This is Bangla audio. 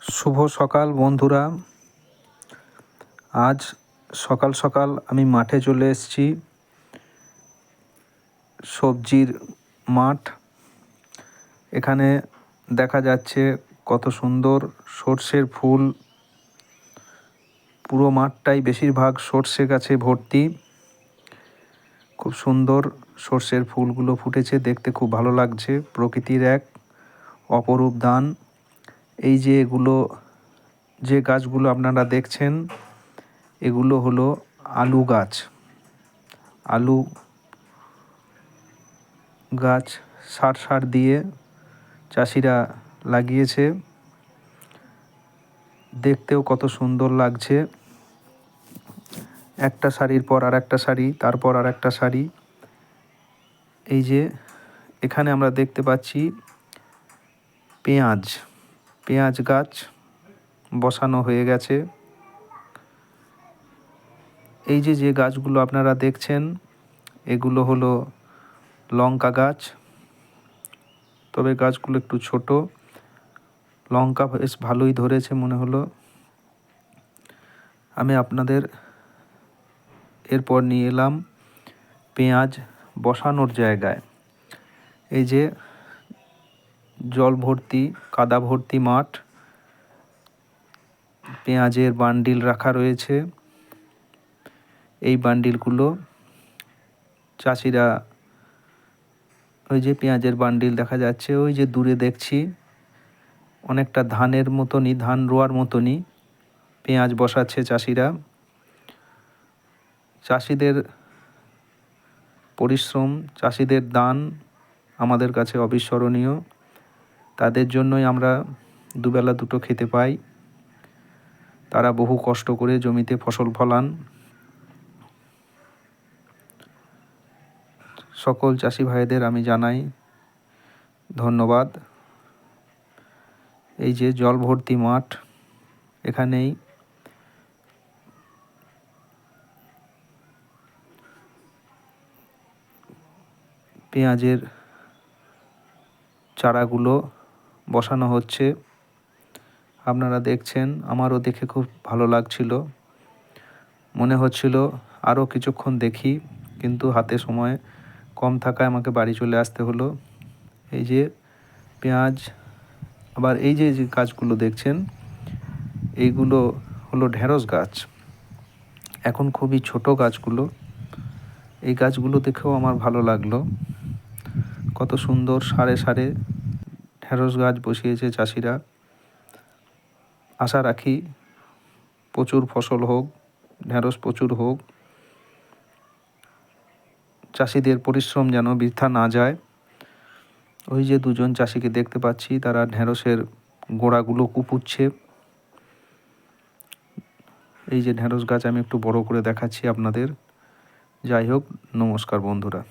শুভ সকাল বন্ধুরা। আজ সকাল সকাল আমি মাঠে চলে এসেছি। সবজির মাঠ। এখানে দেখা যাচ্ছে কত সুন্দর সর্ষের ফুল। পুরো মাঠটাই বেশিরভাগ সর্ষে গাছে ভর্তি। খুব সুন্দর সর্ষের ফুলগুলো ফুটেছে, দেখতে খুব ভালো লাগছে। প্রকৃতির এক অপরূপ দান। এই যে যে গাছগুলো আপনারা দেখছেন, এগুলো হলো আলু গাছ। আলু গাছ সার দিয়ে চাষিরা লাগিয়েছে। দেখতেও কত সুন্দর লাগছে। একটা সারির পর আর একটা সারি, তারপর আর একটা সারি। এই যে এখানে আমরা দেখতে পাচ্ছি পেঁয়াজ গাছ বসানো হয়ে গেছে। এই যে গাছগুলো আপনারা দেখছেন, এগুলো হলো লঙ্কা গাছ। তবে গাছগুলো একটু ছোট। লঙ্কা বেশ ভালোই ধরেছে মনে হলো। আমি আপনাদের এরপর নিয়ে এলাম পেঁয়াজ বসানোর জায়গায়। এই যে জল ভর্তি, কাদা ভর্তি মাঠ। পেঁয়াজের বান্ডিল রাখা রয়েছে। এই বান্ডিলগুলো চাষিরা, ওই যে পেঁয়াজের বান্ডিল দেখা যাচ্ছে, ওই যে দূরে দেখছি অনেকটা ধানের মতনই, ধান রোয়ার মতনই পেঁয়াজ বসাচ্ছে চাষিরা। চাষিদের পরিশ্রম, চাষিদের দান আমাদের কাছে অবিস্মরণীয়। তাদের জন্যই আমরা দুবেলা দুটো খেতে পাই। তারা বহু কষ্ট করে জমিতে ফসল ফলান। সকল চাষি ভাইদের আমি জানাই ধন্যবাদ। এই যে জল ভর্তি মাঠ, এখানেই পেঁয়াজের চারাগুলো বসানো হচ্ছে। আপনারা দেখছেন, আমারও দেখে খুব ভালো লাগছিল। মনে হচ্ছিল আরও কিছুক্ষণ দেখি, কিন্তু হাতে সময় কম থাকায় আমাকে বাড়ি চলে আসতে হলো। এই যে পেঁয়াজ, আবার এই যে গাছগুলো দেখছেন, এইগুলো হলো ঢেঁড়স গাছ। এখন খুবই ছোট গাছগুলো। এই গাছগুলো দেখেও আমার ভালো লাগলো। কত সুন্দর সারে সারে ঢেঁড়স গাছ বসিয়েছে চাষিরা। আশা রাখি প্রচুর ফসল হোক, ঢেঁড়স প্রচুর হোক। চাষিদের পরিশ্রম যেন বৃথা না যায়। ওই যে দুজন চাষিকে দেখতে পাচ্ছি, তারা ঢেঁড়সের গোড়াগুলো কুপুচ্ছে। এই যে ঢেঁড়স গাছ আমি একটু বড় করে দেখাচ্ছি আপনাদের। যাই হোক, নমস্কার বন্ধুরা।